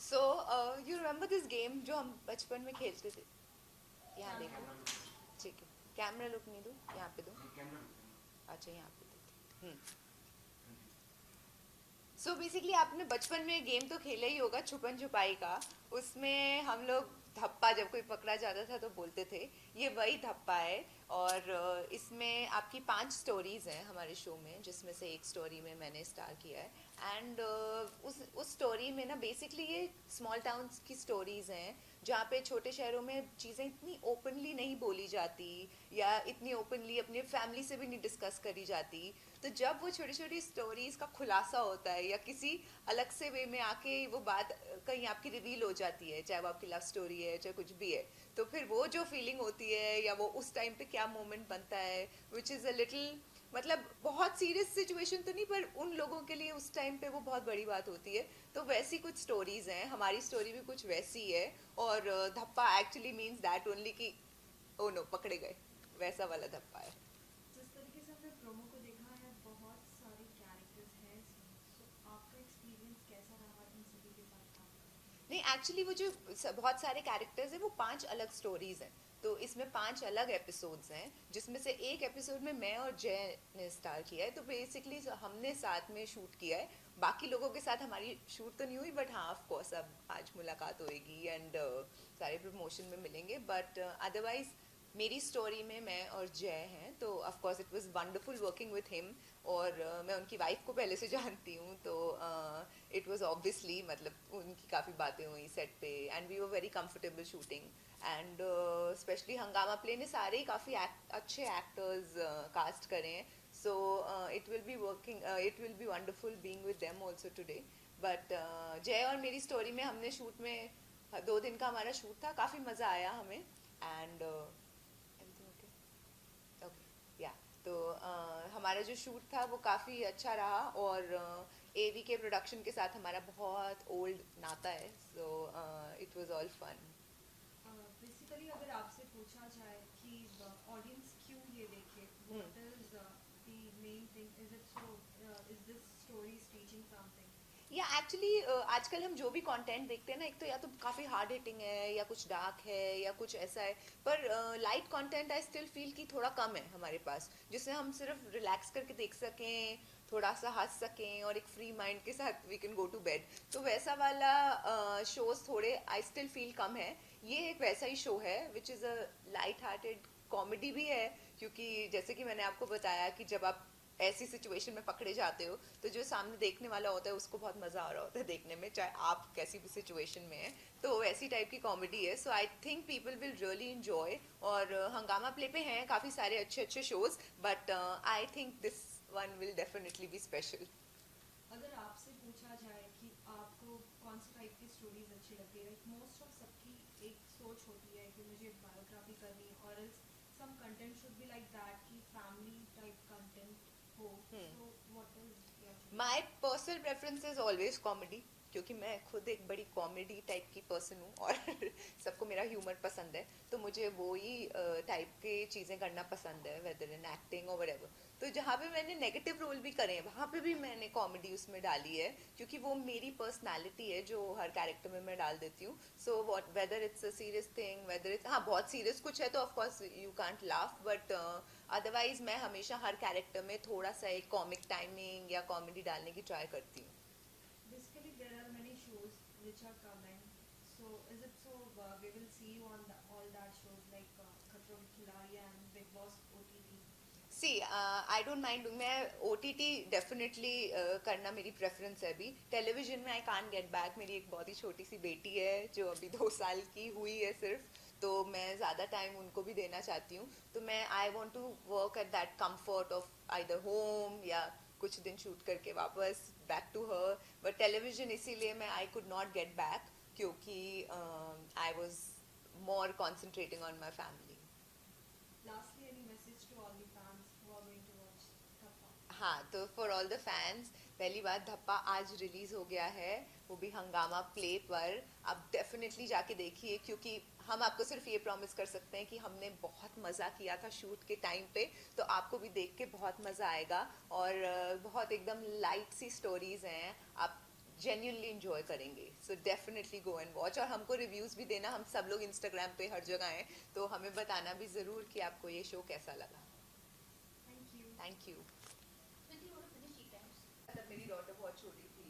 So you remember this game जो हम बचपन में खेलते थे? यहाँ देखो, ठीक है। कैमरा लुक नहीं दो, यहाँ पे दो। अच्छा, यहाँ पे दो। सो बेसिकली आपने बचपन में गेम तो खेला ही होगा, छुपन छुपाई का। उसमें हम लोग धप्पा, जब कोई पकड़ा जाता था तो बोलते थे ये वही धप्पा है। और इसमें आपकी 5 स्टोरीज हैं हमारे शो में, जिसमें से एक स्टोरी में मैंने स्टार किया है। एंड उस स्टोरी में ना बेसिकली ये स्मॉल टाउन्स की स्टोरीज हैं, जहाँ पे छोटे शहरों में चीज़ें इतनी ओपनली नहीं बोली जाती, या इतनी ओपनली अपने फैमिली से भी नहीं डिस्कस करी जाती। तो जब वो छोटी छोटी स्टोरीज का खुलासा होता है, या किसी अलग से वे में आके वो बात कहीं आपकी रिवील हो जाती है, चाहे वो आपकी लव स्टोरी है चाहे कुछ भी है, तो फिर वो जो फीलिंग होती है, या वो उस टाइम पे क्या मोमेंट बनता है, विच इज़ अ लिटिल, मतलब बहुत सीरियस सिचुएशन तो नहीं, पर उन लोगों के लिए उस टाइम पे वो बहुत बड़ी बात होती है। तो वैसी कुछ स्टोरीज हैं, हमारी स्टोरी भी कुछ वैसी है। और धप्पा एक्चुअली मीन्स दैट ओनली कि ओ नो पकड़े गए, वैसा वाला धप्पा है। जिस तरीके से हमने प्रोमो को देखा है, बहुत सारे कैरेक्टर्स हैं इसमें। सो आपका एक्सपीरियंस कैसा रहा इन सभी के साथ काम करके? नहीं, एक्चुअली वो जो बहुत सारे कैरेक्टर्स हैं वो 5 अलग स्टोरीज हैं। तो इसमें 5 अलग एपिसोड्स हैं, जिसमें से एक एपिसोड में मैं और जय ने स्टार किया है। तो बेसिकली हमने साथ में शूट किया है। बाकी लोगों के साथ हमारी शूट तो नहीं हुई, बट हाँ ऑफ कोर्स अब आज मुलाकात होएगी एंड सारे प्रमोशन में मिलेंगे। बट अदरवाइज मेरी स्टोरी में मैं और जय हैं, तो of course it was wonderful working with him. और मैं उनकी वाइफ को पहले से जानती हूँ, तो इट वाज ऑब्वियसली, मतलब उनकी काफ़ी बातें हुई सेट पे, and we were very comfortable shooting. And specially Hungama Play ने सारे ही काफ़ी अच्छे एक्टर्स कास्ट करे हैं। So it will be working, it will be wonderful being with them also today. But Jay और मेरी स्टोरी में हमने शूट में 2 दिन का हमारा शूट था, काफ़ी मज़ा आया हमें। And everything okay? ओके, या। तो हमारा जो शूट था वो काफ़ी अच्छा रहा। और एवी के प्रोडक्शन के साथ हमारा बहुत ओल्ड नाता है। So it was all fun. Basically अगर आपसे पूछा जाए कि ऑडियंस क्यों ये देखे, what is the main thing, is it so, is this story teaching something? या एक्चुअली आजकल हम जो भी कंटेंट देखते हैं ना, एक तो या तो काफ़ी हार्ड हिटिंग है, या कुछ डार्क है, या कुछ ऐसा है। पर light content I still feel कि थोड़ा कम है हमारे पास, जिससे हम सिर्फ रिलैक्स करके देख सकें, थोड़ा सा हंस सकें, और एक फ्री माइंड के साथ we can go to bed. तो वैसा वाला शोज थोड़े आई स्टिल फील कम है। ये एक वैसा ही शो है which is a light hearted comedy भी है। क्योंकि जैसे कि मैंने आपको बताया कि जब आप ऐसी सिचुएशन में पकड़े जाते हो, तो जो सामने देखने वाला होता है उसको बहुत मज़ा आ रहा होता है देखने में, चाहे आप कैसी भी सिचुएशन में है। तो ऐसी टाइप की कॉमेडी है। So I think people will really enjoy. और हंगामा प्ले पे हैं काफ़ी सारे अच्छे अच्छे shows, but I think this one will definitely be special. अगर आपसे पूछा जाए कि आपको कौन सी टाइप की स्टोरीज अच्छी लगती है, लाइक मोस्ट ऑफ सबकी एक सोच होती है कि मुझे बायोग्राफी करनी, और else some content should be like that कि फैमिली टाइप कंटेंट हो। So what is your choice? My personal preference is always comedy, क्योंकि मैं खुद एक बड़ी कॉमेडी टाइप की पर्सन हूँ, और सबको मेरा ह्यूमर पसंद है। तो मुझे वो ही टाइप की चीज़ें करना पसंद है, वेदर इन एक्टिंग और whatever। तो जहाँ पे मैंने नेगेटिव रोल भी करे हैं, वहाँ पे भी मैंने कॉमेडी उसमें डाली है, क्योंकि वो मेरी पर्सनालिटी है जो हर कैरेक्टर में मैं डाल देती हूँ। So what whether it's a serious thing, whether it's, हाँ बहुत सीरियस कुछ है तो of course you can't laugh, but otherwise मैं हमेशा हर कैरेक्टर में थोड़ा सा एक कॉमिक टाइमिंग या कॉमेडी डालने की ट्राई करती हूँ। Basically, there are many shows which are coming. So, is it so? We will see you on all that shows like Khatro Ke Khiladi and Big Boss OTT. See I don't mind, मैं O T T definitely करना मेरी preference है। अभी television में आई कान get back, मेरी एक बहुत ही छोटी सी बेटी है जो अभी 2 साल की हुई है सिर्फ। तो मैं ज़्यादा टाइम उनको भी देना चाहती हूँ। तो मैं I want to work at that comfort of either home, या कुछ दिन शूट करके वापस back to her. But television इसीलिए मैं I could not get back, क्योंकि I was more concentrating on my family. Lastly, any message to all the fans who are going to watch Thappa? हाँ, तो for all the fans, पहली बात, धप्पा आज release हो गया है, वो भी हंगामा प्ले पर। आप डेफिनेटली जाके देखिए, क्योंकि हम आपको सिर्फ ये प्रॉमिस कर सकते हैं कि हमने बहुत मज़ा किया था शूट के टाइम पे। तो आपको भी देख के बहुत मज़ा आएगा। और बहुत एकदम लाइट सी स्टोरीज हैं। आप जेन्युइनली इंजॉय करेंगे. So definitely go and watch. और हमको रिव्यूज़ भी देना. हम सब लोग इंस्टाग्राम पे हर जगह हैं, तो हमें बताना भी ज़रूर कि आपको ये शो कैसा लगा. Thank you. Thank you. Swati, you want to finish tea times? तब मेरी डॉटर बहुत छोटी थी,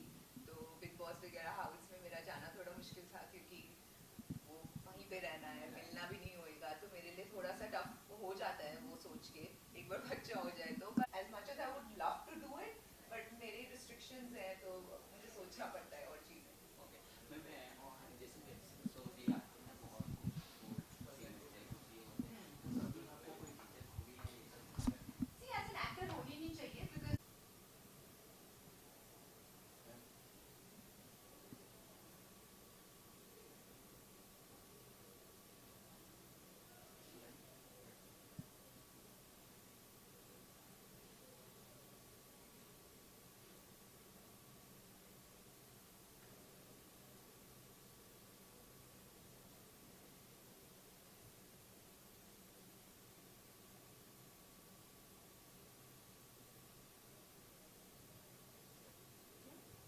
तो बिग बॉस वगैरह हाउस में मेरा जाना थोड़ा मुश्किल था, क्योंकि वो वहीं पे रहना है, मिलना भी नहीं होएगा, तो मेरे लिए थोड़ा सा टफ हो जाता है वो सोच के एक बार बच्चा हो जाए तो. As much as I would love to do it, but मेरे रिस्ट्रिक्शंस हैं, तो मुझे सोचना पड़ता है और चीज़ें. ओके मैं और जैसे कि एपिसोड भी आते हैं बहुत सीन होते हैं कुछ ये होते हैं तो अभी आपको कोई टीचर भी है ये सब See, as an actor होनी नहीं चाहिए, because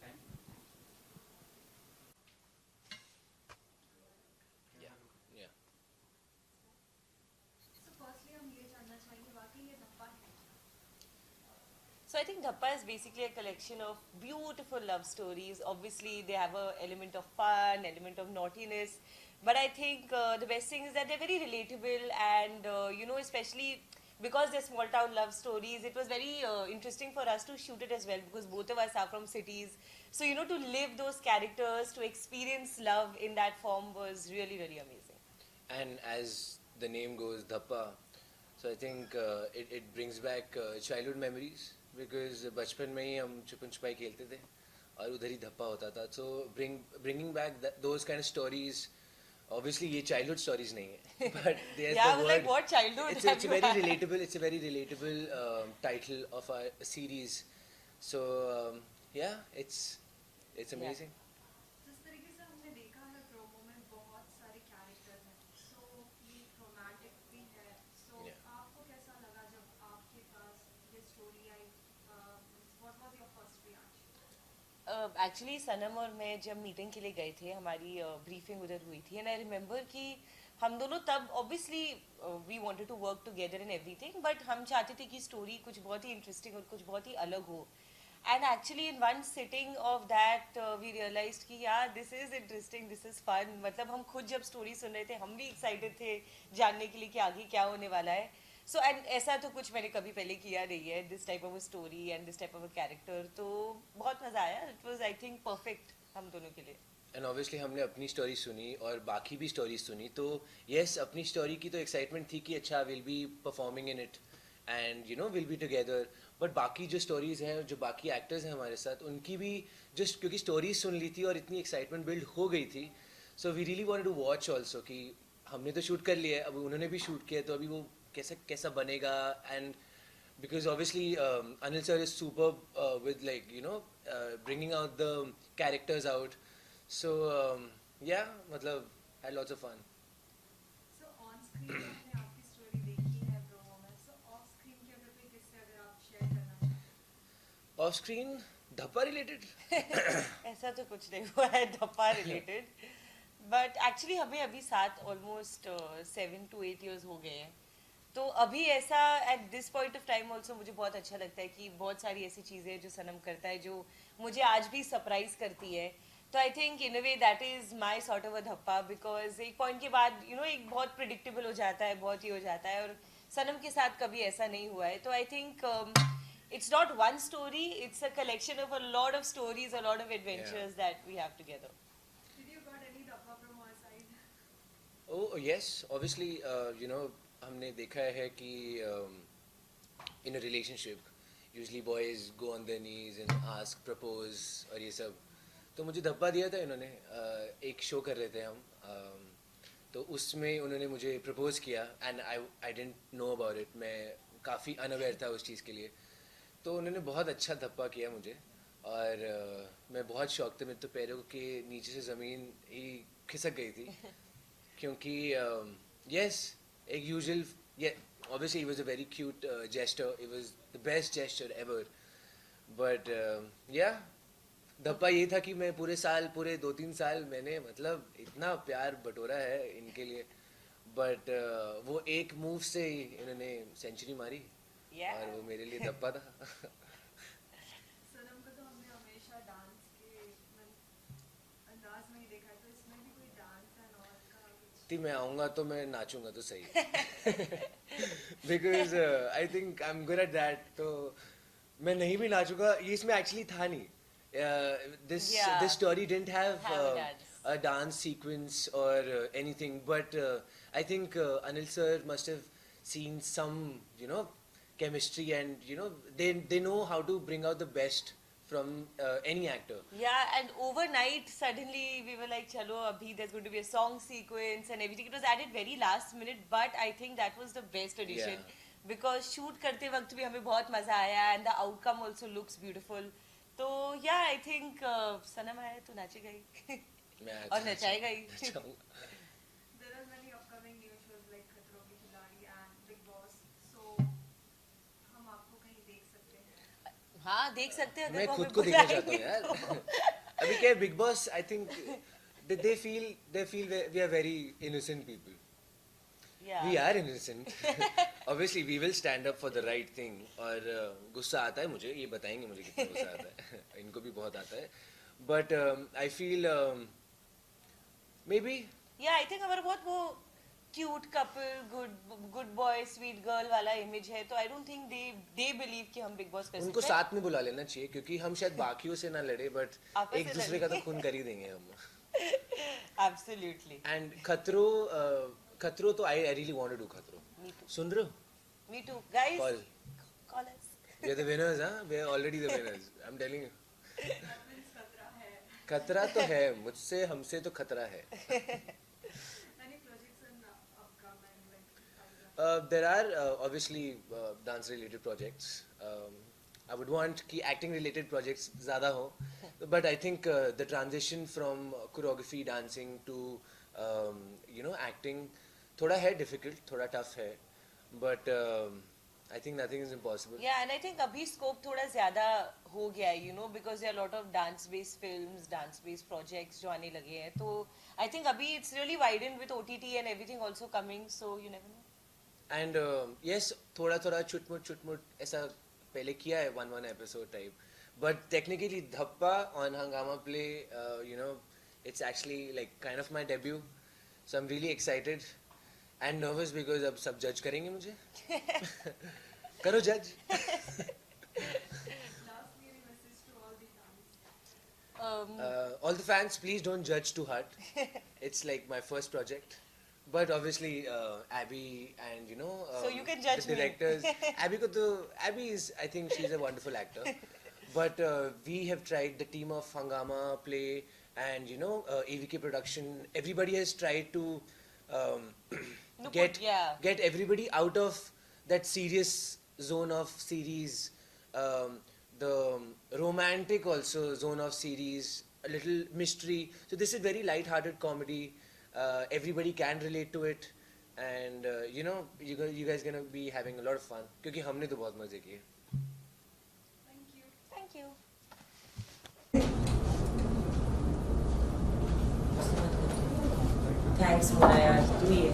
time. Yeah. So firstly हम ये जानना चाहेंगे वाकई ये धब्बा है क्या? So I think Dhappa is basically a collection of beautiful love stories. Obviously, they have an element of fun, element of naughtiness. But I think the best thing is that they're very relatable, and especially because they're small town love stories, it was very interesting for us to shoot it as well, because both of us are from cities. So to live those characters, to experience love in that form was really, really amazing. And as the name goes, Dhappa, so I think it brings back childhood memories, because बचपन में ही हम छुपन छुपाई खेलते थे और उधर ही धप्पा होता था. So bringing back those kind of stories, obviously ये childhood stories नहीं है, but there's Yeah, I the was word. like, what childhood It's have you very had? relatable. It's a very relatable title of a series. So yeah, it's amazing. जिस तरीके से हमने देखा है promo में बहुत सारे कैरेक्टर्स हैं, सो ये रोमांटिक भी है, सो Yeah. आपको कैसा लगा जब आपके पास ये स्टोरी आई? What was your first reaction? Actually Sanam और मैं जब मीटिंग के लिए गए थे, हमारी ब्रीफिंग उधर हुई थी, एंड आई रिमेम्बर कि हम दोनों तब obviously we wanted to work together in everything, but हम चाहते थे कि स्टोरी कुछ बहुत ही इंटरेस्टिंग और कुछ बहुत ही अलग हो. And actually in one sitting of that we realise कि यार this is interesting, this is fun. मतलब हम खुद जब स्टोरी सुन रहे थे, हम भी एक्साइटेड थे जानने के लिए कि आगे क्या होने वाला है. सो एंड ऐसा तो कुछ मैंने कभी पहले किया नहीं है, this type of a story and this type of a character. तो बहुत मज़ा आया. It was I think perfect हम दोनों के लिए. एंड ऑब्वियसली हमने अपनी स्टोरी सुनी और बाकी भी स्टोरी सुनी, तो यस, अपनी स्टोरी की तो एक्साइटमेंट थी कि अच्छा will be performing in it and will be together. But बाकी जो स्टोरीज हैं, जो बाकी एक्टर्स हैं हमारे साथ, उनकी भी जस्ट क्योंकि स्टोरीज सुन ली थी और इतनी एक्साइटमेंट बिल्ड हो गई थी, so we really wanted to watch also कि हमने तो शूट कर लिया है, अब उन्होंने भी शूट किया, तो अभी वो कैसा कैसा बनेगा. And because obviously Anil sir is superb with bringing out the characters out. So yeah, matlab had lots of fun. So on screen हमने आपकी स्टोरी देखी है प्रोमो में, सो ऑफ स्क्रीन के अगर कोई किस्से अगर आप शेयर करना चाहें? Off screen, dhappa related. ऐसा तो कुछ नहीं हुआ है धप्पा रिलेटेड, बट एक्चुअली हमें अभी साथ ऑलमोस्ट 7 to 8 years हो गए हैं. तो अभी ऐसा at this point of time also मुझे बहुत अच्छा लगता है कि बहुत सारी ऐसी चीज़ें जो सनम करता है जो मुझे आज भी सरप्राइज करती है. तो I think in a way that is my sort of a Dhappa, because एक पॉइंट के बाद एक बहुत प्रिडिक्टेबल हो जाता है, बहुत ही हो जाता है, और सनम के साथ कभी ऐसा नहीं हुआ है. तो I think it's not one story, it's a collection of a lot of stories, a lot of adventures that we have together. Did you got any dhappa from our side? Oh yes, obviously हमने देखा है कि in a relationship usually boys go on their knees and ask, propose और ये सब. तो मुझे धब्बा दिया था इन्होंने. एक शो कर रहे थे हम, तो उसमें उन्होंने मुझे प्रपोज किया and I didn't know about it. मैं काफ़ी अनअवेयर था उस चीज़ के लिए. तो उन्होंने बहुत अच्छा धप्पा किया मुझे, और मैं बहुत शौक था. मेरे तो पैरों के नीचे से ज़मीन ही खिसक गई थी, क्योंकि यस, एक usual, obviously it was a very cute gesture, it was the best gesture ever, but yeah, धप्पा ये था कि मैं पूरे साल, पूरे 2-3 साल मैंने मतलब इतना प्यार बटोरा है इनके लिए, बट वो एक मूव से ही इन्होंने सेंचुरी मारी Yeah. और वो मेरे लिए धप्पा था. सनम को तो हमने हमेशा डांस के अंदाज में ही देखा है, तो इसमें भी कोई डांस एंड ऑल का कुछ थी मैं आऊँगा तो मैं नाचूंगा तो सही. Because I think I am good at that. तो मैं नहीं भी नाचूंगा, ये इसमें एक्चुअली था नहीं. This Yeah. This story didn't have Have a dance. a dance sequence or anything, but I think Anil sir must have seen some, you know, chemistry, and you know they know how to bring out the best from any actor. Yeah, and overnight suddenly we were like, "Chalo, abhi there's going to be a song sequence and everything." It was added very last minute, but I think that was the best addition because shoot करते वक्त भी हमें बहुत मजा आया and the outcome also looks beautiful. तो yeah, I think सनम आया तो नाचेगा ही मैं और नचाएगा ही. नचाऊंगा. There are many upcoming new shows like खतरों के खिलाड़ी and Big Boss, so हम आपको कहीं देख सकते हैं. हाँ देख सकते हैं अगर मैं वो खुद हमें को देखना बुलाएंगे चाहता हूँ यार. तो. अभी क्या big boss, I think they feel we are very innocent people. Yeah. We are innocent. Obviously we will stand up for the right thing. और गुस्सा आता है मुझे, ये बताएंगे मुझे कितना गुस्सा आता है. इनको भी बहुत आता है. But I feel maybe Yeah, I think हमारा बहुत वो cute couple, good boy sweet girl वाला इमेज है, तो I don't think they believe कि हम बिग बॉस कर उनको सकते हैं. साथ में बुला लेना चाहिए, क्योंकि हम शायद बाकियों से ना लड़े, बट आपस एक से दूसरे का तो लड़ेंगे. खून कर ही देंगे हम. Absolutely. एंड खतरो तो I really want to do Khatron. Me too. सुन रहे हो? Me too. Guys, Call. call us. We are the winners, huh? We are already the winners. I'm telling you. That means खतरा है. खतरा तो है, मुझसे हमसे तो खतरा है. Any projects in upcoming like There are obviously dance related projects. I would want कि acting related projects ज़्यादा हो, but I think the transition from choreography dancing to you know acting थोड़ा है difficult, थोड़ा tough है, but I think nothing is impossible. Yeah, and I think अभी scope थोड़ा ज़्यादा हो गया है, you know, because there are a lot of dance-based films, dance-based projects जो आने लगे हैं, तो I think अभी it's really widened with OTT and everything also coming, so you never know. And yes, थोड़ा थोड़ा चुटमुट ऐसा पहले किया है, one episode type, but technically धप्पा on Hangama Play, you know, it's actually like kind of my debut, so I'm really excited and nervous because अब सब judge करेंगे मुझे. करो judge. lastly any message to all the fans? All the fans, please don't judge too hard. It's like my first project. But obviously, Abby and you know, So you can judge the me. directors. Abby is, I think she's a wonderful actor. But we have tried, the team of Hangama Play and you know, AVK Production. Everybody has tried to No, get yeah. get everybody out of that serious zone of series, the romantic also zone of series, a little mystery. So this is very light-hearted comedy. Everybody can relate to it, and you know, you guys gonna be having a lot of fun. क्योंकि हमने तो बहुत मजे किए. Thank you. Thank you. Thanks, Maya. Do it.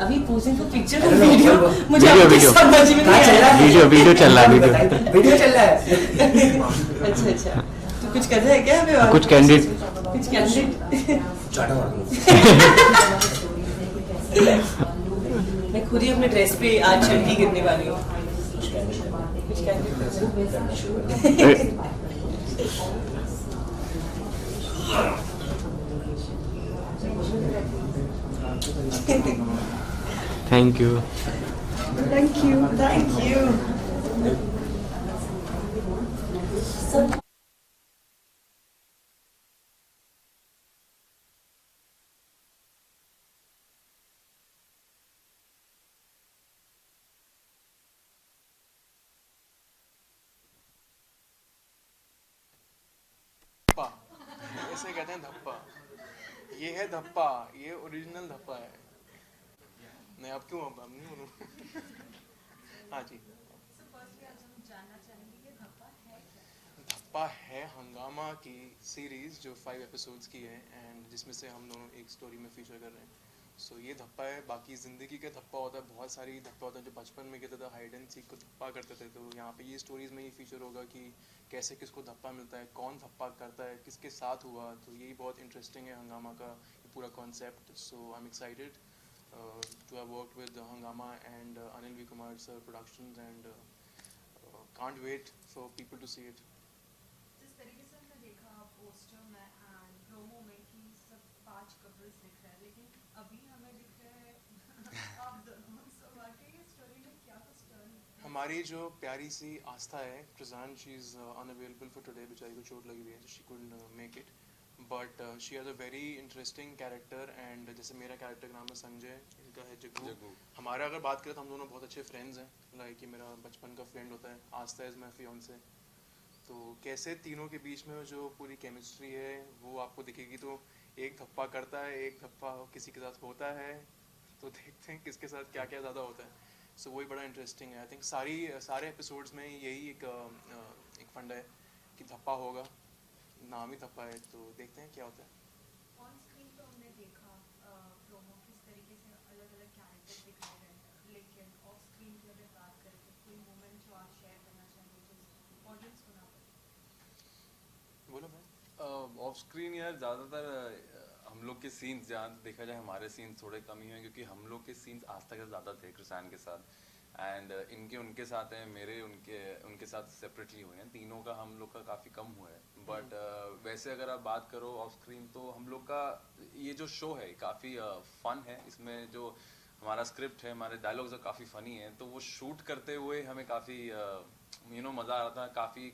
अभी posing for picture और video मुझे अब कुछ समझ में नहीं आ रहा है. वीडियो चल रहा है वीडियो चल रहा है. अच्छा तो कुछ कर रहा है क्या अभी? कुछ कैंडिडेट कुछ कैंडिडेट मैं खुद ही अपने ड्रेस पे आज छंटी गिरने वाली हूँ. कुछ candidate thank you. Thank you. इसे कहते हैं धप्पा। ये है धप्पा, ये ओरिजिनल धप्पा है। नहीं अब क्यों, अब नहीं बोलूँ। हाँ जी, So firstly आज हम जानना चाहेंगे कि धप्पा है क्या? धप्पा है हंगामा की सीरीज जो 5 एपिसोड्स की है एंड जिसमें से हम दोनों एक स्टोरी में फीचर कर रहे हैं। सो ये धप्पा है। बाकी ज़िंदगी का धप्पा होता है, बहुत सारी धप्पा होता है जो बचपन में कहते थे, हाइड एंड सीक को धप्पा करते थे। तो यहाँ पे ये स्टोरीज में ये फीचर होगा कि कैसे किसको धप्पा मिलता है, कौन धप्पा करता है, किसके साथ हुआ। तो यही बहुत इंटरेस्टिंग है हंगामा का ये पूरा concept. So I am excited to have worked with Hangama and Anil V. Kumar sir productions and can't wait for people to see it. जिस तरीके से हमने देखा पोस्टर में एंड प्रोमो में कि सब 5 कपल्स दिख रहे हैं, लेकिन अभी हमें दिख रहे हैं आप दोनों। So वाकई ये स्टोरी में क्या कुछ टर्न? हमारी जो प्यारी सी आस्था है Prajan, she is unavailable for today, बेचारी को चोट लगी हुई है तो she couldn't make it, but she has a very interesting character. And जैसे मेरा कैरेक्टर का नाम है संजय, इनका है जग्गू। हमारा अगर बात करें तो हम दोनों बहुत अच्छे फ्रेंड्स हैं। लाइक ये मेरा बचपन का फ्रेंड होता है, आस्था इज़ माई फियांसे। तो कैसे तीनों के बीच में जो पूरी केमिस्ट्री है वो आपको दिखेगी। तो एक धप्पा करता है, एक धप्पा किसी के साथ होता है, तो देखते हैं किसके साथ क्या क्या ज़्यादा होता है। सो वही बड़ा इंटरेस्टिंग है। आई थिंक सारे एपिसोड्स में यही एक फंडा है कि धप्पा होगा, नाम ही धप्पा है। तो देखते हैं क्या होता है। ऑन स्क्रीन तो हमने देखा प्रोमो किस तरीके से अलग अलग कैरेक्टर दिखाए गए हैं, लेकिन ऑफ स्क्रीन की अगर बात करें तो कोई मोमेंट जो आप शेयर करना चाहेंगे जो ऑडियंस को ना पता? बोलो मैं। ऑफ स्क्रीन यार ज़्यादातर हम लोग के सीन्स, जहाँ देखा जाए हमारे सीन्स थोड़े कम ही हैं, क्योंकि हम लोग के सीन्स आज तक ज़्यादा थे कृषान के साथ। एंड इनके उनके साथ हैं, मेरे उनके साथ सेपरेटली हुए हैं। तीनों का हम लोग का काफ़ी कम हुआ है। बट वैसे अगर आप बात करो ऑफ स्क्रीन तो हम लोग का ये जो शो है काफ़ी फ़न है। इसमें जो हमारा स्क्रिप्ट है, हमारे डायलॉग्स काफ़ी फ़नी हैं। तो वो शूट करते हुए हमें काफ़ी मज़ा आ रहा था। काफ़ी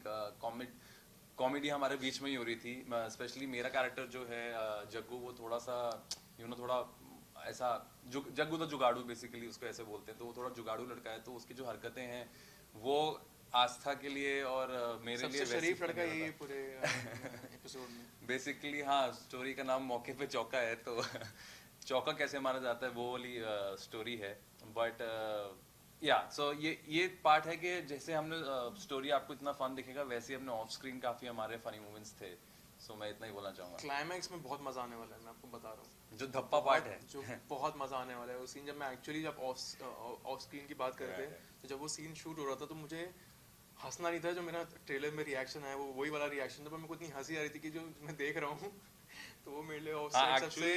कॉमेडी हमारे बीच में ही हो रही थी। स्पेशली मेरा कैरेक्टर जो है जग्गू, वो थोड़ा सा थोड़ा ऐसा जग्गू तो जुगाड़ू बेसिकली उसको ऐसे बोलते हैं। तो वो थोड़ा जुगाड़ू लड़का है, तो उसकी जो हरकतें हैं वो आस्था के लिए और मेरे लिए शरीफ लड़का ये पूरे एपिसोड में बेसिकली। हाँ, स्टोरी का नाम मौके पे चौका है, तो चौका कैसे मारा जाता है वो वाली स्टोरी है। बट या सो ये पार्ट है कि जैसे हमने स्टोरी आपको इतना फन दिखेगा, वैसे ही हमने ऑफ स्क्रीन काफ़ी हमारे फनी मोमेंट्स थे। सो मैं इतना ही बोलना चाहूँगा। क्लाइमैक्स में बहुत मज़ा आने वाला है, मैं आपको बता रहा हूँ। जो धप्पा पार्ट है जो बहुत मज़ा आने वाला है वो सीन। जब मैं एक्चुअली जब ऑफ स्क्रीन की बात कर रहे थे, तो जब वो सीन शूट हो रहा था तो मुझे हंसना नहीं था। जो मेरा ट्रेलर में रिएक्शन है वो वही वाला रिएक्शन था, पर मेरे को इतनी हंसी आ रही थी कि जो मैं देख रहा हूँ तो वो मेरे लिए ऑफ साइड सबसे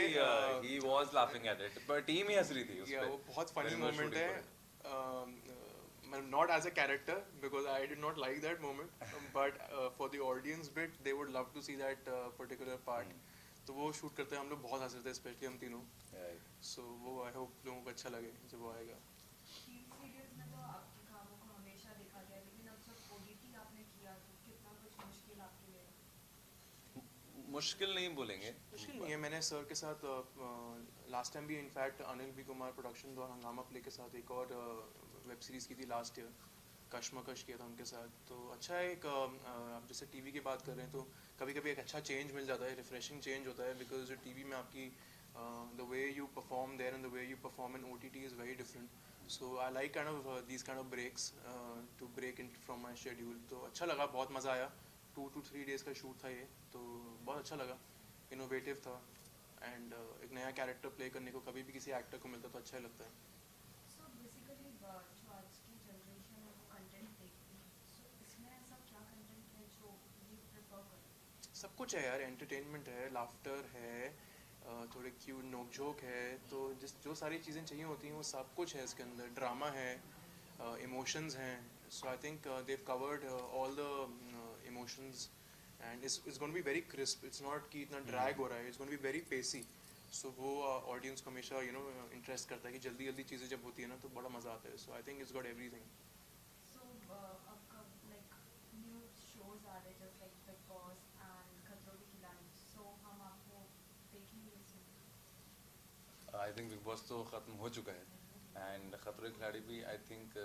he was laughing at it, पर टीम ही हंस रही थी उस पे। वो बहुत फनी मोमेंट है। Not as a character because I did not like that moment, but for the audience bit they would love to see that particular part. तो वो शूट करते हैं हम लोग बहुत हंस रहे थे, स्पेशली हम तीनों। सो वो आई होप लोगों को अच्छा लगे जब वो आएगा। टीवी सीरियल्स में तो आपके कामों को हमेशा देखा गया, लेकिन अब जब ओटीटी आपने किया तो कितना कुछ मुश्किल आपके लिए? मुश्किल नहीं बोलेंगे, मुश्किल नहीं है। मैंने सर के साथ लास्ट टाइम भी in fact Anil B Kumar production और हंगामा प्ले के साथ एक और वेब सीरीज़ की थी लास्ट ईयर, कश्मकश किया था उनके साथ। तो अच्छा है एक आप जैसे टीवी की बात कर रहे हैं तो कभी कभी एक अच्छा चेंज मिल जाता है, रिफ्रेशिंग चेंज होता है। बिकॉज जो टीवी में आपकी the way you perform there and the way you perform in OTT is very different. So I like kind of these kind of breaks to break in from my schedule. तो अच्छा लगा, बहुत मज़ा आया। 2 to 3 days का shoot था ये, तो बहुत अच्छा लगा, इनोवेटिव था। एंड एक नया कैरेक्टर प्ले करने को कभी भी किसी एक्टर को मिलता तो अच्छा ही लगता है। सो बेसिकली जो आज की जनरेशन है वो कंटेंट देखती है, सो इसमें ऐसा क्या कंटेंट है जो ये प्रेफर करे? सब कुछ है यार, एंटरटेनमेंट है, लाफ्टर है, थोड़े क्यूट नोक-झोंक है। तो जो सारी चीज़ें चाहिए होती हैं वो सब कुछ है इसके अंदर। ड्रामा है, इमोशंस हैं। So I think Dev covered all the emotions and it's going to be very crisp. It's not कि इतना ड्रैग हो रहा है, it's going to be very pacy. So वो ऑडियंस को हमेशा इंटरेस्ट करता है कि जल्दी जल्दी चीज़ें जब होती है ना तो बड़ा मज़ा आता है। So I think it's got everything. So अब कब लाइक न्यू शोज आ रहे just like Bigg Boss and Khatron ki खिलाड़ी, सो हम आपको देखेंगे इसमें? आई थिंक बिग बॉस तो ख़त्म हो चुका है एंड खतरों के खिलाड़ी भी आई थिंक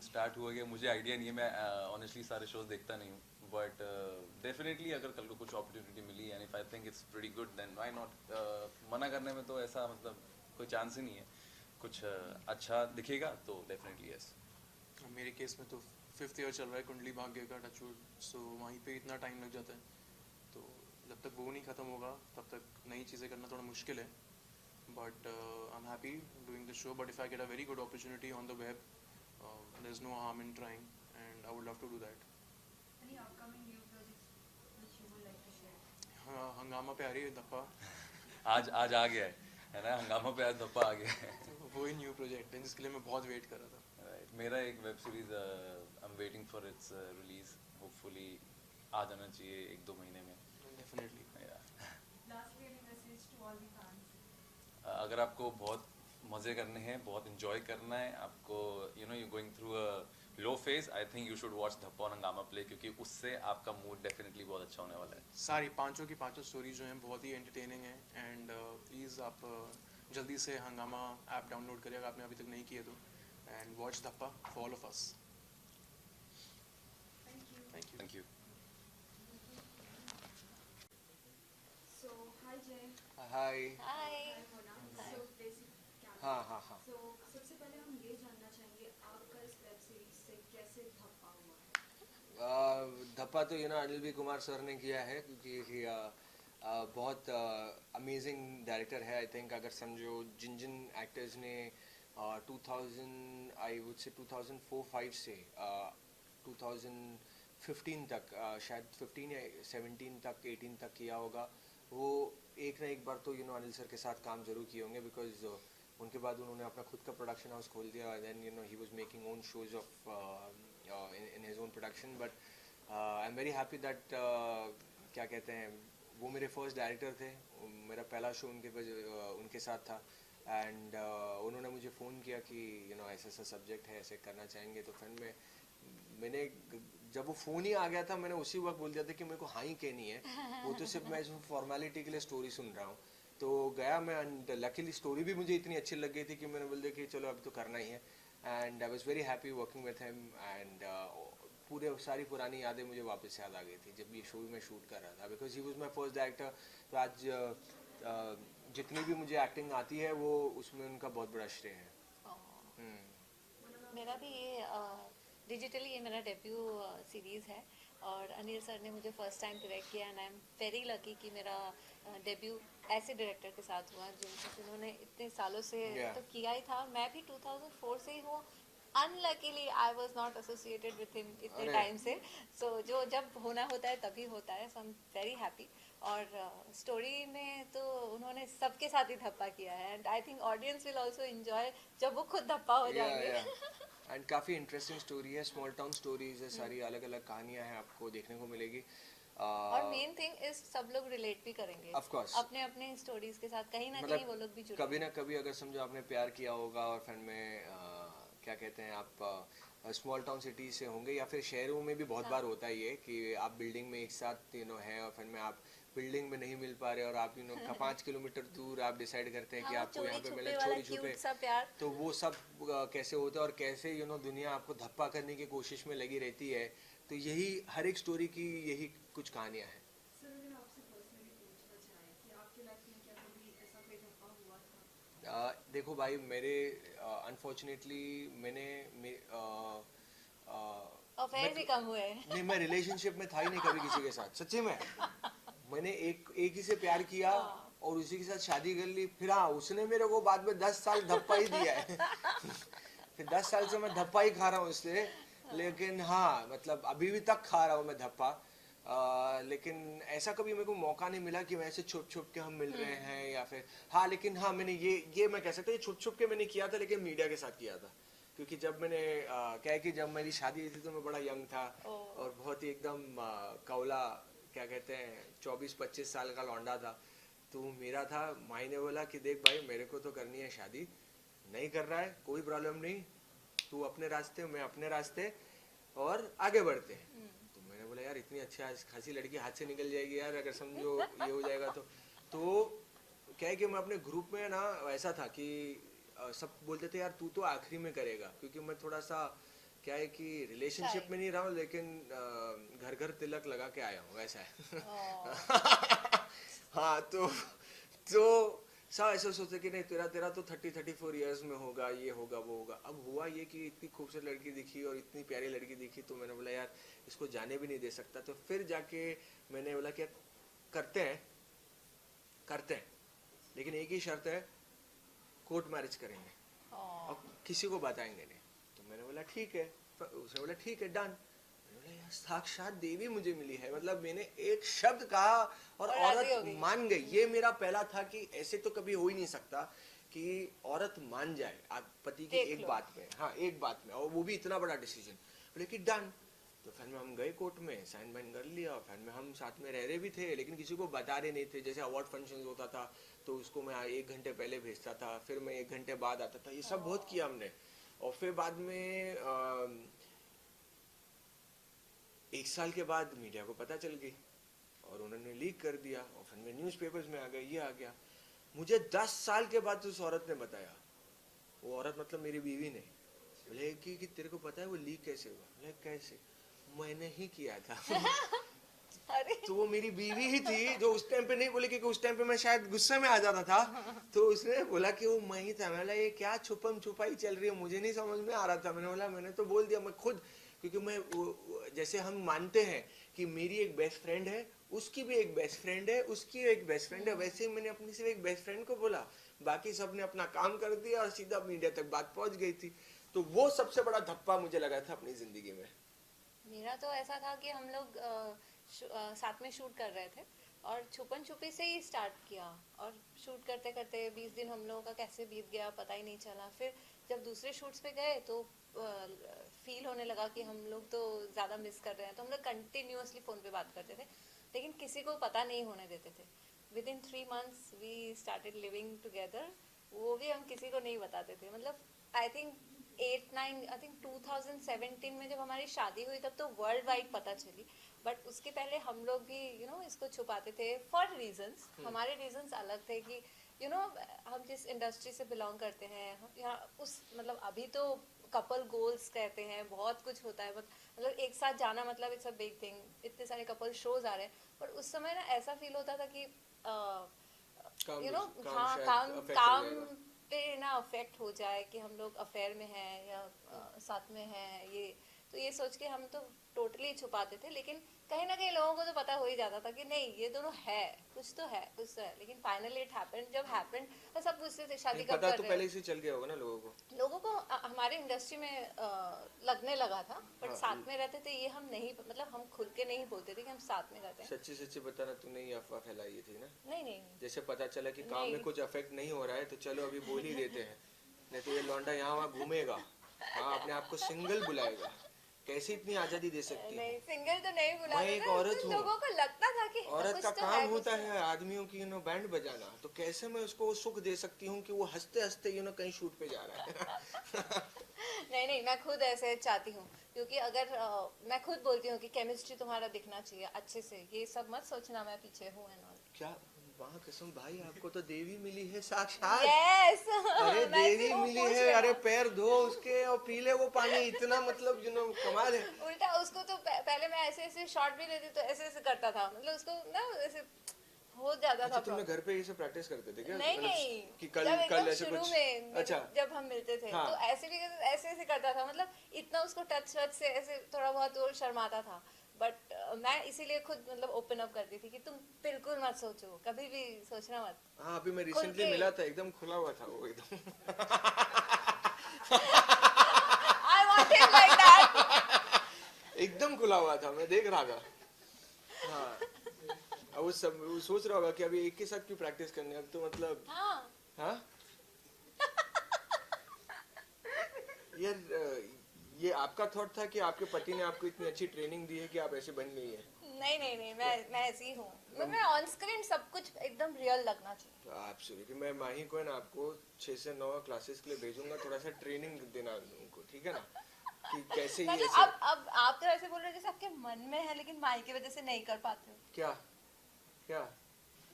स्टार्ट हुआ गया। मुझे आइडिया नहीं है, मैं ऑनेस्टली सारे शोज देखता नहीं हूँ। बट डेफिनेटली अगर कल को कुछ अपॉर्चुनिटी मिली and if I think it's pretty good then why not. मना करने में तो ऐसा मतलब कोई चांस ही नहीं है. कुछ अच्छा दिखेगा तो डेफिनेटली यस. मेरे केस में तो 5th ईयर चल रहा है कुंडली भाग्य का, टचवुड. सो वहीं पे इतना टाइम लग जाता है, तो जब तक वो नहीं ख़त्म होगा तब तक नई चीज़ें करना थोड़ा मुश्किल है. But I am happy doing the show. But if I get a very good opportunity on the web, there is no harm in trying and I would love to do that. Any upcoming new projects which you would like to share? हाँ, हंगामा पे आ रही है धप्पा. आज आ गया है ना, हंगामा पे आज धप्पा आ गया है. तो वही न्यू प्रोजेक्ट है जिसके लिए मैं बहुत वेट कर रहा था. Right. मेरा एक web series I am waiting for its release. Hopefully आ जाना चाहिए 1-2 महीने में. Definitely. Lastly, any message to all the fans? अगर आपको बहुत मज़े करने हैं, बहुत इंजॉय करना है, आपको you know you going through a low phase, I think you should watch Dhappa और हंगामा प्ले, क्योंकि उससे आपका मूड डेफिनेटली बहुत अच्छा होने वाला है. सारी पांचों की पांचों स्टोरी जो हैं बहुत ही एंटरटेनिंग हैं. एंड प्लीज़ आप जल्दी से हंगामा ऐप डाउनलोड करिए अगर आपने अभी तक नहीं किया तो, and watch Dhappa for all of us. Thank you. Thank you. Thank you. So, hi Jay. Hi. Hi Mona. So, basic camera. हाँ हाँ हाँ. So, सबसे पहले हम ये जानना चाहेंगे आपका इस वेब सीरीज से कैसे धप्पा हुआ है? धप्पा तो अनिल बी कुमार सर ने किया है, क्योंकि बहुत अमेजिंग डायरेक्टर है. आई थिंक अगर समझो जिन जिन एक्टर्स ने 2000 आई वुड से 2004-5 से 2015 तक, शायद 15 या 17 तक 18 तक किया होगा, वो एक ना एक बार तो अनिल सर के साथ काम जरूर किए होंगे. बिकॉज उनके बाद उन्होंने अपना खुद का प्रोडक्शन हाउस खोल दिया. Then he was making own shows of in his own production. But I'm very happy that क्या कहते हैं, वो मेरे फर्स्ट डायरेक्टर थे. मेरा पहला शो उनके साथ था. एंड उन्होंने मुझे फ़ोन किया कि ऐसा ऐसा सब्जेक्ट है, ऐसे करना चाहेंगे. तो फिर मैंने जब वो फ़ोन ही आ गया था, मैंने उसी वक्त बोल दिया था कि मेरे को हाँ ही कहनी है. वो तो सिर्फ मैं फॉर्मेलिटी के लिए स्टोरी सुन रहा हूँ. तो गया मैं, एंड लकीली स्टोरी भी मुझे इतनी अच्छी लग गई थी कि मैंने बोल दिया कि चलो अब तो करना ही है. And I was very happy working with him. And पूरे सारी पुरानी यादें मुझे वापस याद आ गई थी जब ये शो में शूट कर रहा था. Because he was my first director. तो आज जितनी भी मुझे एक्टिंग आती है वो उसमें उनका बहुत बड़ा श्रेय है. मेरा भी ये डिजिटली ये मेरा डेब्यू सीरीज़ है और अनिल सर ने मुझे फर्स्ट टाइम डायरेक्ट किया. And I am very lucky कि मेरा डेब्यू ऐसे डायरेक्टर के साथ हुआ जिन्होंने इतने सालों से तो किया ही था. मैं भी 2004 से ही हूँ. Unluckily I was not associated with him इतने टाइम से. सो जो जब होना होता है तभी होता है. So I am very happy. और स्टोरी में तो उन्होंने सबके साथ ही धप्पा किया है. And I think audience will also enjoy जब वो खुद धप्पा हो जाएंगे. एंड काफ़ी इंटरेस्टिंग स्टोरी है. स्मॉल टाउन स्टोरीज है, सारी अलग अलग कहानियाँ हैं, आपको देखने को मिलेगी. और मेन थिंग इज सब लोग रिलेट भी करेंगे ऑफ कोर्स अपने अपने स्टोरीज के साथ. कहीं ना कहीं वो लोग भी जुड़े. कभी ना कभी अगर समझो आपने प्यार किया होगा और फिर में क्या कहते हैं, आप स्मॉल टाउन सिटी से होंगे या फिर शहरों में भी बहुत बार होता है ये कि आप बिल्डिंग में एक साथ है और फिर में आप बिल्डिंग में नहीं मिल पा रहे और आप 5 किलोमीटर दूर आप डिसाइड करते हैं कि आपको यहाँ पे मिले चोरी छुपे. तो वो सब कैसे होता है और कैसे दुनिया आपको धप्पा करने की कोशिश में लगी रहती है. तो यही हर एक स्टोरी की यही कुछ कहानियाँ हैं. सर अगर आपसे पर्सनली पूछना चाहे कि आपके लाइफ में क्या कभी ऐसा कोई धप्पा हुआ था? देखो भाई, मेरे अनफॉर्चुनेटली मैंने अफेयर भी कम हुए. नहीं, मैं रिलेशनशिप में था ही नहीं कभी किसी के साथ. सच्ची में मैंने एक ही से प्यार किया और उसी के साथ शादी कर ली. फिर हाँ, उसने मेरे को बाद में 10 साल धप्पा ही दिया है. फिर 10 साल से मैं धप्पा ही खा रहा हूँ उससे. लेकिन हाँ, मतलब अभी भी तक खा रहा हूँ मैं धप्पा. लेकिन ऐसा कभी मेरे को मौका नहीं मिला कि वैसे छुप छुप के हम मिल रहे हैं या फिर हाँ. लेकिन हाँ, मैंने ये मैं कह सकता हूँ छुप छुप के मैंने किया था, लेकिन मीडिया के साथ किया था. क्योंकि जब मैंने क्या है कि जब मेरी शादी हुई थी तो मैं बड़ा यंग था और बहुत ही एकदम कौला, क्या कहते हैं, 24-25 साल का लौंडा था. तो मेरा था, माई ने बोला कि देख भाई, मेरे को तो करनी है शादी, नहीं कर रहा है कोई प्रॉब्लम नहीं, तू अपने रास्ते मैं अपने रास्ते और आगे बढ़ते हैं. तो मैंने बोला यार इतनी अच्छा खासी लड़की हाथ से निकल जाएगी यार अगर समझो ये हो जाएगा. तो क्या है कि मैं अपने ग्रुप में ना ऐसा था कि सब बोलते थे यार तू तो आखिरी में करेगा, क्योंकि मैं थोड़ा सा क्या है कि रिलेशनशिप में नहीं रहा हूँ, लेकिन घर घर तिलक लगा के आया हूँ, वैसा है। हाँ, तो सब ऐसा सोचते कि नहीं तेरा तो 34 इयर्स में होगा, ये होगा वो होगा। अब हुआ ये कि इतनी खूबसूरत लड़की दिखी और इतनी प्यारी लड़की दिखी, तो मैंने बोला यार इसको जाने भी नहीं दे सकता। तो फिर जाके मैंने बोला क्या करते हैं, लेकिन एक ही शर्त है, कोर्ट मैरिज करेंगे और किसी को बताएंगे नहीं। तो मैंने बोला ठीक है, उसने बोला ठीक है, डन। यार साक्षात देवी मुझे मिली है, मतलब मैंने एक शब्द कहा और औरत मान गई। ये मेरा पहला था कि ऐसे तो कभी हो ही नहीं सकता कि औरत मान जाए आप पति की एक बात में, हाँ एक बात में, और वो भी इतना बड़ा डिसीजन। बोले कि डन। तो फिर में हम गए कोर्ट में, साइन वाइन कर लिया। फिर में हम साथ में रह रहे भी थे, लेकिन किसी को बता रहे नहीं थे। जैसे अवार्ड फंक्शन होता था तो उसको मैं 1 घंटे पहले भेजता था, फिर मैं 1 घंटे बाद आता था। ये सब बहुत किया हमने। और फिर बाद में 1 साल के बाद मीडिया को पता चल गई और उन्होंने लीक कर दिया, और फिर मैं न्यूज़पेपर्स में आ गया, ये आ गया। मुझे 10 साल के बाद उस औरत ने बताया, वो औरत मतलब मेरी बीवी ने, बोले कि तेरे को पता है वो लीक कैसे हुआ? बोले कैसे? मैंने ही किया था। तो वो मेरी बीवी ही थी, जो उस टाइम पे नहीं बोले, क्योंकि उस टाइम पे मैं शायद गुस्से में आ जाता था। तो उसने बोला कि वो मैं ही था। मैंने बोला ये क्या छुपम छुपाई चल रही है, मुझे नहीं समझ में आ रहा था। मैंने बोला मैंने तो बोल दिया, मैं खुद, क्योंकि मैं जैसे हम मानते हैं कि मेरी एक बेस्ट फ्रेंड है, उसकी भी एक बेस्ट फ्रेंड है, उसकी एक बेस्ट फ्रेंड है, वैसे ही मैंने अपनी सिर्फ एक बेस्ट फ्रेंड को बोला, बाकी सब ने अपना काम कर दिया और सीधा मीडिया तक बात पहुंच गई थी। तो वो सबसे बड़ा धप्पा मुझे लगा था अपनी जिंदगी में। मेरा तो ऐसा था कि हम लोग साथ में शूट कर रहे थे और छुपन छुपी से ही स्टार्ट किया, और शूट करते करते 20 दिन हम लोगों का कैसे बीत गया पता ही नहीं चला। फिर जब दूसरे शूट्स पे गए तो फील होने लगा कि हम लोग तो ज़्यादा मिस कर रहे हैं, तो हम लोग कंटिन्यूअसली फ़ोन पे बात करते थे, लेकिन किसी को पता नहीं होने देते थे। Within 3 months we started living together, वो भी हम किसी को नहीं बताते थे। मतलब आई थिंक 2017 में जब हमारी शादी हुई तब तो वर्ल्ड वाइड पता चली, बट उसके पहले हम लोग भी इसको छुपाते थे फॉर रीजंस। हमारे रीजंस अलग थे कि हम जिस इंडस्ट्री से बिलोंग करते हैं, यहाँ उस मतलब अभी तो कपल गोल्स कहते हैं, बहुत कुछ होता है, मतलब एक साथ जाना मतलब इट्स अ बिग थिंग, इतने सारे कपल शोज आ रहे हैं। पर उस समय ना ऐसा फील होता था कि काम पे ना अफेक्ट हो जाए कि हम लोग अफेयर में हैं या साथ में हैं, ये सोच के हम तो टोटली छुपाते थे। लेकिन कहीं ना कहीं लोगों को तो पता हो ही जाता था कि नहीं ये दोनों है, कुछ तो है। लेकिन फाइनली इट हैपेंड। जब हैपेंड और सब पूछते थे शादी कब कर रहे हैं, पता तो पहले से चल गया होगा ना लोगों को हमारे इंडस्ट्री में लगने लगा था, बट साथ में रहते थे ये हम नहीं, मतलब हम खुल के नहीं बोलते थे कि हम साथ में रहते हैं। सच्ची बताना, तूने ये अफवाह फैलाई थी ना? नहीं, जैसे पता चला कि काम में कुछ अफेक्ट नहीं हो रहा है तो चलो अभी बोल ही देते हैं, नहीं तो ये लौंडा यहाँ वहाँ घूमेगा, हाँ अपने आप को सिंगल बुलाएगा। कैसे इतनी आजादी दे सकती है? नहीं, सिंगल तो नहीं बुला, मैं एक औरत हूँ, लोगों को लगता था कि औरत का काम होता है आदमियों की बैंड बजाना, तो कैसे मैं उसको सुख दे सकती हूँ कि वो हंसते हंसते कहीं शूट पे जा रहा है। नहीं, मैं खुद ऐसे चाहती हूँ, क्योंकि अगर मैं खुद बोलती हूँ कि केमिस्ट्री तुम्हारा दिखना चाहिए अच्छे से, ये सब मत सोचना मैं पीछे हूँ एंड ऑल। क्या वाह कसम भाई, आपको तो देवी मिली है साक्षात। yes! अरे देवी मिली है, अरे पैर धो उसके और पी ले वो पानी, इतना मतलब कमाल है। उल्टा उसको तो पहले मैं ऐसे शॉट भी लेती तो ऐसे करता था, मतलब उसको ना ऐसे हो जाता था। तुमने घर पे ये सब प्रैक्टिस करते थे क्या? नहीं कि कल ऐसे शुरू कुछ में अच्छा जब हम मिलते थे तो ऐसे भी ऐसे करता था, मतलब इतना उसको टच से ऐसे थोड़ा बहुत और शर्माता था। बट मैं इसीलिए खुद मतलब ओपन अप करती थी कि तुम बिल्कुल मत सोचो, कभी भी सोचना मत। हाँ अभी मैं रिसेंटली मिला था, एकदम खुला हुआ था वो एकदम। I want him like that. एकदम खुला हुआ था, मैं देख रहा था। हाँ अब वो सोच रहा होगा कि अभी एक के साथ क्यों प्रैक्टिस करनी है, अब तो मतलब हाँ यार ये आपका थॉट था कि आपके पति ने आपको इतनी अच्छी ट्रेनिंग दी है कि आप ऐसे बन गई है? नहीं, मैं ऐसी ही हूँ। मैं ऑन स्क्रीन सब कुछ एकदम रियल लगना चाहिए। तो एब्सोल्युटली मैं माही को ना आपको 6 से 9 क्लासेस के लिए भेजूंगा, थोड़ा सा ट्रेनिंग देना उनको, ठीक है ना, कि कैसे ये ऐसे। अब आप तो ऐसे बोल रहे हो जैसे आपके मन में है, लेकिन माही की वजह से नहीं कर पाते हो। क्या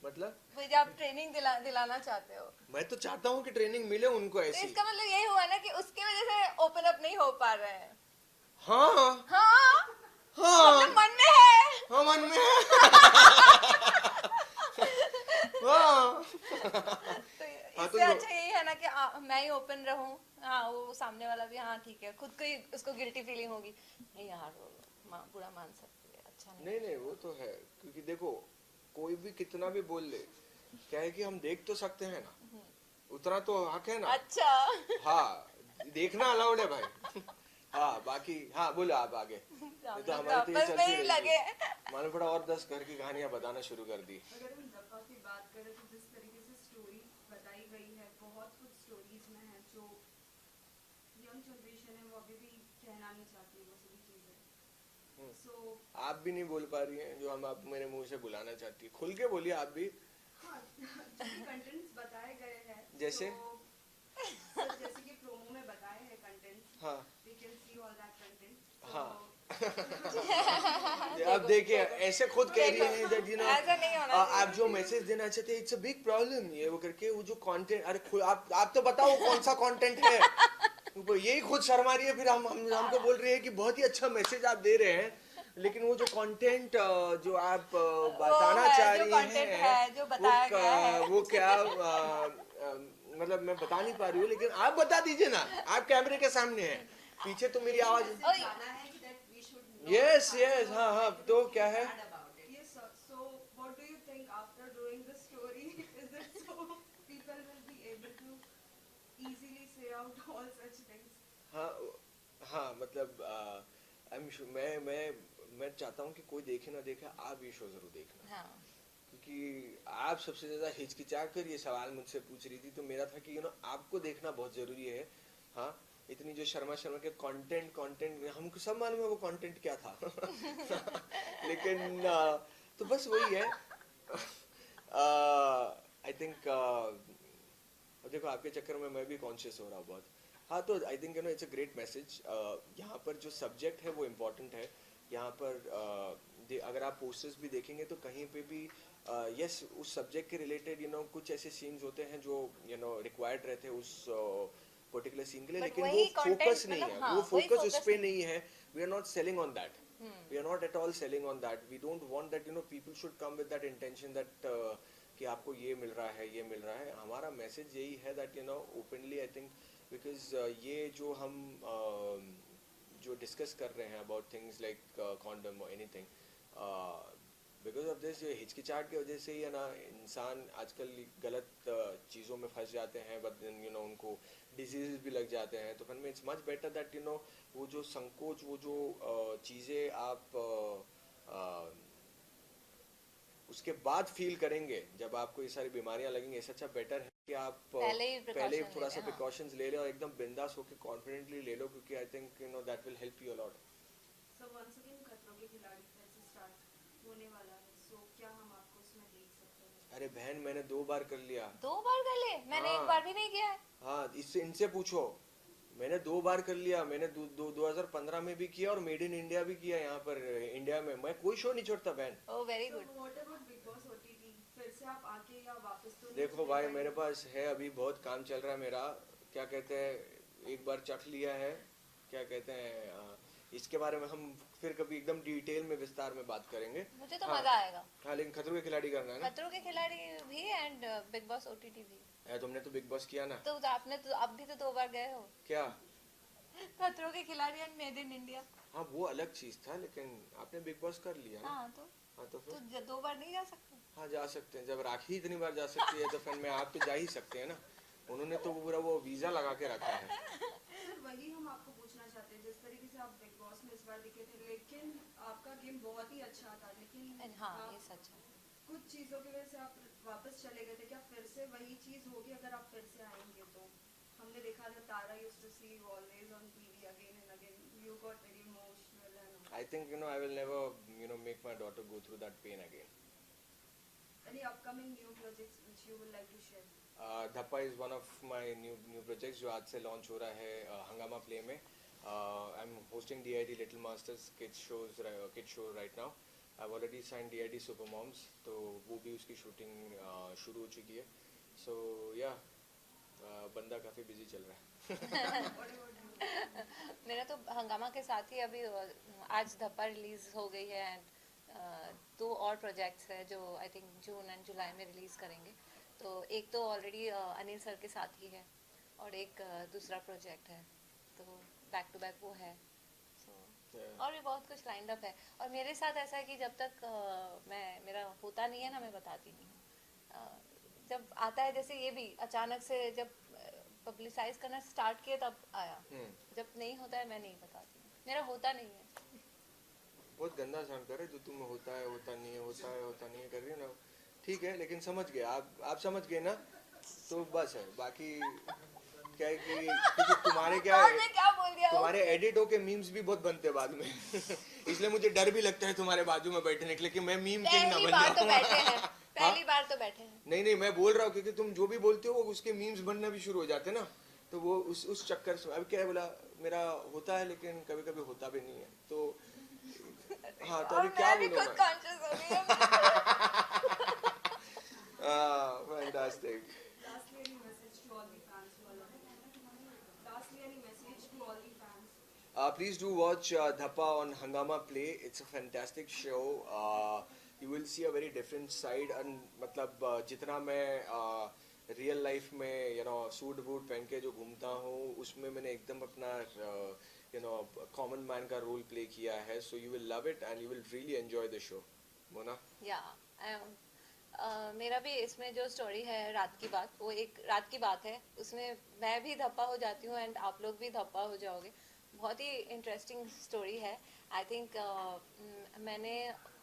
मतलब? मुझे आप ट्रेनिंग दिलाना चाहते हो? मैं तो चाहता हूँ कि ट्रेनिंग मिले उनको ऐसी। तो इसका मतलब यही हुआ ना कि उसकी वजह से ओपन अप नहीं हो पा रहे हैं। हाँ हाँ हाँ मन में है। हाँ मन में है हाँ तो हाँ, इससे अच्छा यही है ना कि मैं ही ओपन रहूं, हाँ वो सामने वाला भी हाँ ठीक है, खुद को ही उसको गिल्टी फीलिंग होगी, नहीं यार वो बुरा मान सकती है, अच्छा नहीं। नहीं नहीं वो तो है, क्योंकि देखो कोई भी कितना भी बोल ले, क्या है कि हम देख तो सकते हैं ना, उतना तो हक है ना। अच्छा हाँ देखना अलाउड है भाई हाँ बाकी हाँ बोलो आप आगे, नहीं तो हमारी तो ये आपस में चलती ही रहेगी। लगे। मैंने थोड़ा और 10 घर की कहानियां बताना शुरू कर दी। अगर हम दफा की बात करें तो जिस तरीके से स्टोरी बताई गई है, बहुत कुछ स्टोरीज में है जो यंग जनरेशन है वो अभी भी कहना नहीं चाहती वो सभी चीजें। सो आप भी नहीं बोल पा रही हैं जो हम आप मेरे मुंह से बुलाना चाहती है, खुल के बोलिए आप भी। हाँ जो भी कंटेंट्स बताए गए हैं, जैसे? जैसे कि प्रोमो में बताए हैं कंटेंट्स, हाँ we can see all that content. हाँ अब देखिए ऐसे खुद कह रही हैं that you know ऐसा नहीं होना आप जो मैसेज देना चाहते हैं इट्स अ बिग प्रॉब्लम, ये वो करके वो जो कंटेंट, अरे आप तो बताओ कौन सा कंटेंट है, यही खुद शर्मा रही है, फिर हमको बोल रही है कि बहुत ही अच्छा मैसेज आप दे रहे हैं, लेकिन वो जो कंटेंट जो आप बताना चाह रही हैं जो बताया गया है वो क्या मतलब मैं बता नहीं पा रही हूँ, लेकिन आप बता दीजिए ना, आप कैमरे के सामने हैं, पीछे तो मेरी आवाज यस यस हाँ हाँ तो क्या है Yes, sir. So, what do you think after doing the story? Is it so people will be able to easily say out all such things? हाँ हाँ मतलब मैं चाहता हूँ कि कोई देखे ना देखे, आप ये शो जरूर देखना। हाँ। क्योंकि आप सबसे ज्यादा हिचकिचा कर ये सवाल मुझसे पूछ रही थी, तो मेरा था कि आपको देखना बहुत जरूरी है। हाँ इतनी जो शर्मा के कंटेंट हमको सब मालूम है वो कंटेंट क्या था लेकिन तो बस वही है आई थिंक देखो आपके चक्कर में मैं भी कॉन्शियस हो रहा हूँ बहुत। हाँ तो I think it's a great message. यहाँ पर जो सब्जेक्ट है वो इम्पोर्टेंट है। यहाँ पर अगर आप पोस्टर्स भी देखेंगे तो कहीं पे भी यस उस सब्जेक्ट के रिलेटेड कुछ ऐसे सीन्स होते हैं जो रिक्वायर्ड रहते हैं उस पर्टिकुलर सीन के लिए, लेकिन वो फोकस नहीं है, वो फोकस उस पे नहीं है। We are not selling on that, we are not at all selling on that. We don't want that people should come with that intention that कि आपको ये मिल रहा है ये मिल रहा है। हमारा मैसेज यही है that openly I think because ये जो हम जो डिस्कस कर रहे हैं अबाउट थिंग्स लाइक कॉन्डम और एनीथिंग, बिकॉज ऑफ दिस ये हिचकिचाहट की वजह से ही है ना इंसान आजकल गलत चीज़ों में फंस जाते हैं, बट देन उनको डिजीज भी लग जाते हैं। तो फिर में इट्स मच बेटर दैट वो जो संकोच वो जो चीज़ें आप उसके बाद फील करेंगे जब आपको ये सारी बीमारियां लगेंगी, इससे अच्छा बेटर है कि आप पहले थोड़ा सा प्रिकॉशंस ले लो और एकदम बिंदास होकर कॉन्फिडेंटली ले लो, क्योंकि I think that will help you a lot. So once again खतरों के खिलाड़ी फिर से स्टार्ट होने वाला है, सो क्या हम आपको उसमें देख सकते हैं? अरे बहन मैंने 2 बार कर लिया। 2 बार कर ले? मैंने हाँ। 1 बार भी नहीं किया है। हाँ इनसे पूछो, मैंने 2 बार कर लिया। मैंने 2015 में भी किया और मेड इन इंडिया भी किया। यहाँ पर इंडिया में मैं कोई शो नहीं छोड़ता बहन। Oh very good. What about big boss OTT, फिर से आप आके या वापस तो देखो भाई मेरे पास है अभी बहुत काम चल रहा है मेरा, क्या कहते हैं एक बार चख लिया है, क्या कहते हैं इसके बारे में हम फिर कभी एकदम डिटेल में विस्तार में बात करेंगे। मुझे तो मजा आएगा। हाँ लेकिन खतरों के खिलाड़ी करना है ना। खतरों के खिलाड़ी भी एंड बिग बॉस ओटीटी भी है। तुमने तो बिग बॉस किया ना। तो आपने तो अब भी तो 2 बार गए हो। क्या खतरों के खिलाड़ी एंड मेड इन इंडिया। हाँ वो अलग चीज था, लेकिन आपने बिग बॉस कर लिया ना। हाँ तो फिर 2 बार नहीं जा सकते? हाँ जा सकते हैं, जब राखी इतनी बार जा सकती है तो फिर मैं आप तो जा ही सकते हैं ना। उन्होंने तो पूरा वो वीजा लगा के रखा है। सर वही हम आपको पूछना चाहते हैं, जिस तरीके से आप बिग बॉस में इस बार दिखे थे, लेकिन आपका गेम बहुत ही अच्छा था, लेकिन हाँ ये सच है। कुछ चीजों की वजह से आप वापस चले गए थे। क्या फिर से वही चीज होगी अगर आप फिर से आएंगे तो? हमने देखा था Tara used to see you always on TV again and again, you got very emotional and I think I will never make my daughter go through that pain again. any upcoming new projects which you would like to share? धप्पा is one of my new projects जो आज से launch हो रहा है हंगामा play में। I'm hosting DID Little Masters kids show right now. I've already signed DID Super Moms, तो वो भी उसकी शूटिंग शुरू हो चुकी है। So yeah, बंदा काफ़ी बिजी चल रहा है। मेरा तो हंगामा के साथ ही अभी आज धप्पा रिलीज हो गई है एंड 2 और प्रोजेक्ट्स है जो आई थिंक जून एंड जुलाई में रिलीज करेंगे। तो एक तो ऑलरेडी अनिल सर के साथ ही है और एक दूसरा प्रोजेक्ट है, तो बैक टू बैक वो है। और भी बहुत कुछ लाइंड अप है। और मेरे साथ ऐसा है कि जब तक मेरा होता नहीं है ना, मैं बताती नहीं हूँ। जब आता है, जैसे ये भी अचानक से जब पब्लिसाइज करना स्टार्ट किया तब आया, जब नहीं होता है मैं नहीं बताती, मेरा होता नहीं है। बहुत गंदा साउंड कर रहे जो तुम होता है होता नहीं है कर रही हो ना, ठीक है, लेकिन समझ गए आप समझ गए ना, तो बस है। बाकी क्या है कि क्योंकि तुम्हारे क्या है, तुम्हारे एडिट होके मीम्स भी बहुत बनते हैं बाद में इसलिए मुझे डर भी लगता है तुम्हारे बाजू में बैठने के लिए कि मैं मीम किंग ना बन जाऊं। पहली बार तो बैठे हैं। नहीं मैं बोल रहा हूँ क्योंकि तुम जो भी बोलते हो उसके मीम्स बनना भी शुरू हो जाते हैं ना, तो वो उस चक्कर से अब क्या है, बोला मेरा होता है लेकिन कभी कभी होता भी नहीं है, तो हाँ, तो अभी क्या बोलूं मैं। Fantastic. Please do watch Dhappa on Hangama Play. It's a fantastic show. You will see a very different side. And मतलब जितना मैं रियल लाइफ में सूट बूट पहन के जो घूमता हूँ, उसमें मैंने एकदम अपना कॉमन मैन का रोल प्ले किया है. So you will love it and you will really enjoy the show. Mona? मेरा भी इसमें जो स्टोरी है रात की बात, वो एक रात की बात है, उसमें मैं भी धप्पा हो जाती हूँ एंड आप लोग भी धप्पा हो जाओगे। बहुत ही इंटरेस्टिंग स्टोरी है। आई थिंक मैंने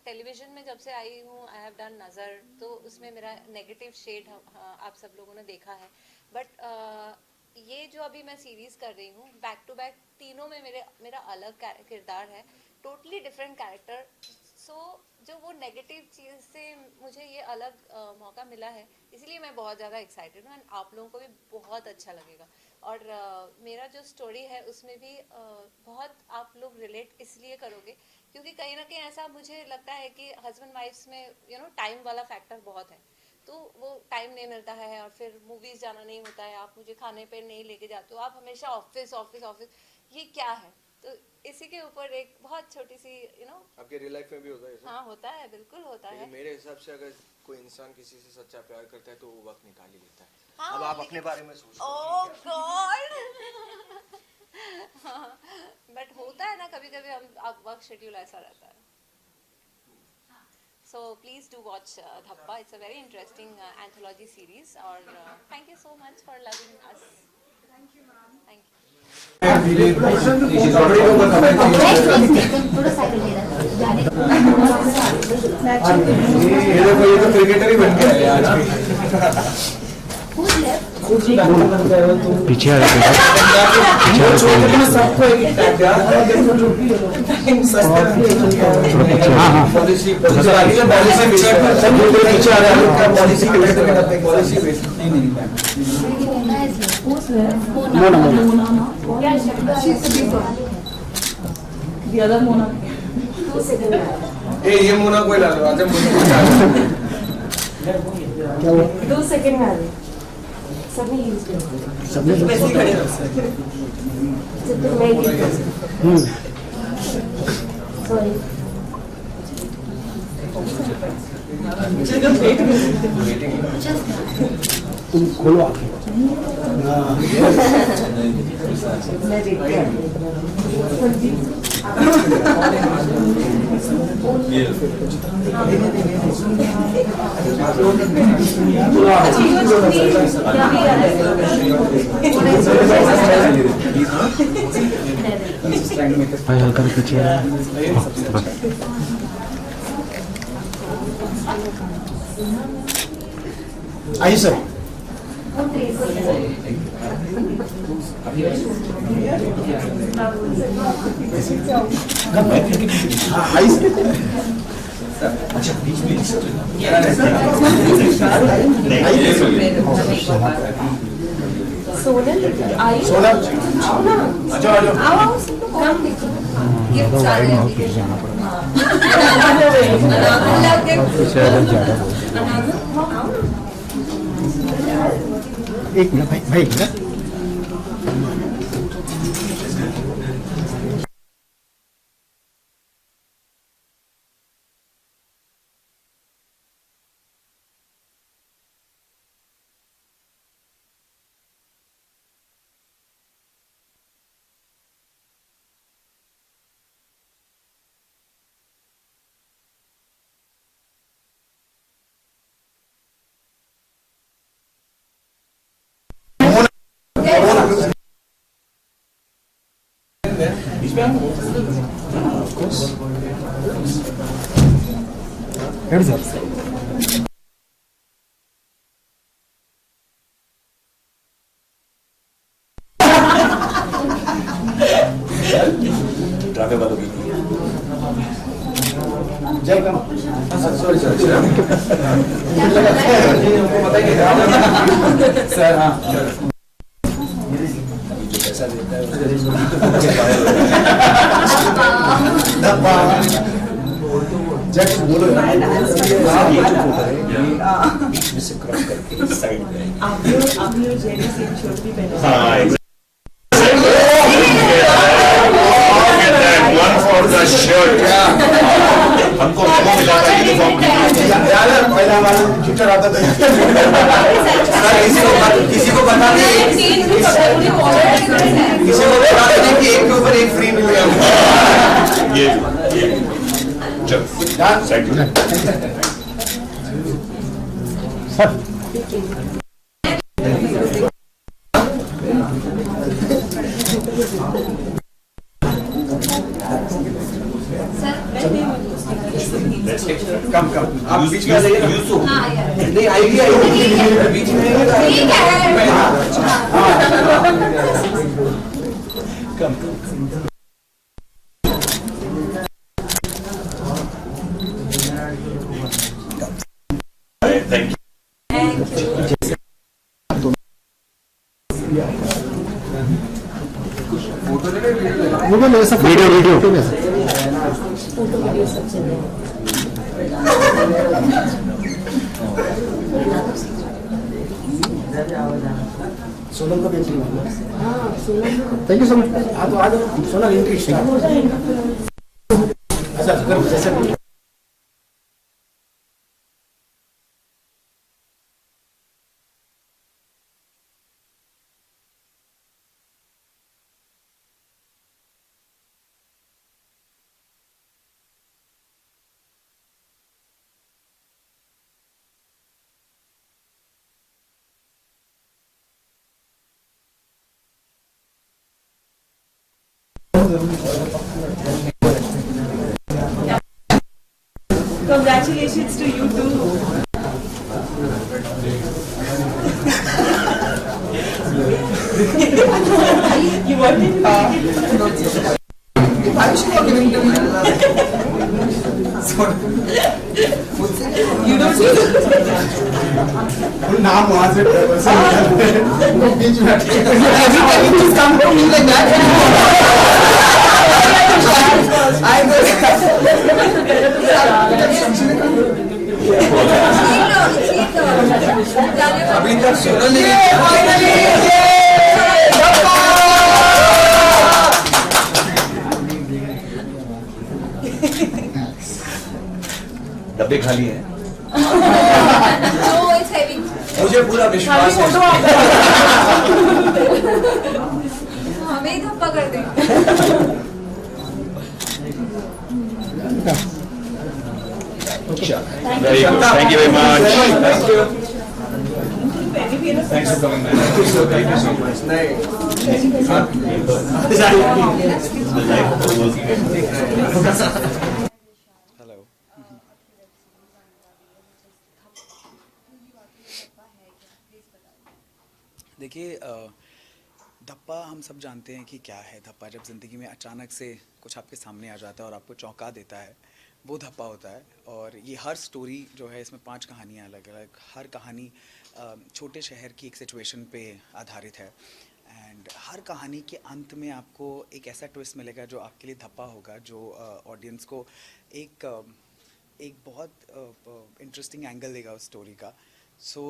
टेलीविज़न में जब से आई हूँ, आई हैव डन नज़र, तो उसमें मेरा नेगेटिव शेड आप सब लोगों ने देखा है। बट ये जो अभी मैं सीरीज़ कर रही हूँ, बैक टू बैक तीनों में मेरा अलग किरदार है, टोटली डिफरेंट कैरेक्टर। सो जो वो नेगेटिव चीज़ से मुझे ये अलग मौका मिला है, इसलिए मैं बहुत ज़्यादा एक्साइटेड हूँ एंड आप लोगों को भी बहुत अच्छा लगेगा। और मेरा जो स्टोरी है उसमें भी बहुत आप लोग रिलेट इसलिए करोगे क्योंकि कहीं ना कहीं ऐसा मुझे लगता है कि हस्बैंड वाइफ्स में टाइम वाला फैक्टर बहुत है, तो वो टाइम नहीं मिलता है और फिर मूवीज़ जाना नहीं होता है, आप मुझे खाने पे नहीं लेके जाते हो, आप हमेशा ऑफिस ऑफिस ऑफिस, ये क्या है। तो इसी के ऊपर एक बहुत छोटी सी आपके रियल लाइफ में भी होता है ऐसा? हाँ, होता है, बिल्कुल होता है। मेरे हिसाब से अगर कोई इंसान किसी से सच्चा प्यार करता है तो वो वक्त निकाल ही लेता है। हाँ, अब आप अपने बारे में सोचो। ओह गॉड बट होता है ना कभी कभी, हम वर्क शेड्यूल ऐसा रहता है। So please do watch Dhappa. It's a very interesting anthology series. और thank you so much for loving us. Thank you, ma'am. Thank you. ये तो क्रिकेटर ही बन गया है आज भी। पीछे आ रहे सबको एक ये मोना कोई ला लो, आजा क्या हुआ? 2 सेकंड में आ रहे सबने यूज कर सबने वैसे ही खड़े रहो। सॉरी तुम खोलो आके। हल्का पीछे आइए सर। अच्छा प्लीज सोनल आई सोनल आओ ना, अच्छा आओ आओ कम देखो गिफ्ट आ रहे हैं, जाना पड़ेगा एक मिनट भाई, भाई एक मिनट। Heads up. ड्रामे वालों की जय कम। सॉरी सर, हाँ पैसा देता है जय बोलो बीच में से क्रॉस करके साइड में हमको मिला था यूनिफॉर्म यार पहला हमारा ट्विटर आता था किसी को बता दें कि एक के ऊपर एक फ्री मिल गया। ये चल साइड में सर। कम आप बीच में आ जाइए। नहीं आएगी बीच में कम थैंक वीडियो वीडियो सोनम का बेटी। Thank you so much. आप आ जाओ सोनम, इंटरेस्टिंग। अच्छा जैसे Congratulations to you too. You wanted to you don't see नाम वहाँ से बीच में अभी तक सुना नहीं। डब्बे खाली हैं। मुझे पूरा विश्वास है। हमें ही धप्पा कर दें। Very good. Thank you very much. Thank you. Thanks for coming, man. Thank you so much. Hello. देखिए धप्पा हम सब जानते हैं कि क्या है। धप्पा जब ज़िंदगी में अचानक से कुछ आपके सामने आ जाता है और आपको चौंका देता है, वो धप्पा होता है। और ये हर स्टोरी जो है, इसमें 5 कहानियाँ अलग अलग, हर कहानी छोटे शहर की एक सिचुएशन पे आधारित है। एंड हर कहानी के अंत में आपको एक ऐसा ट्विस्ट मिलेगा जो आपके लिए धप्पा होगा, जो ऑडियंस को एक बहुत इंटरेस्टिंग एंगल देगा उस स्टोरी का। सो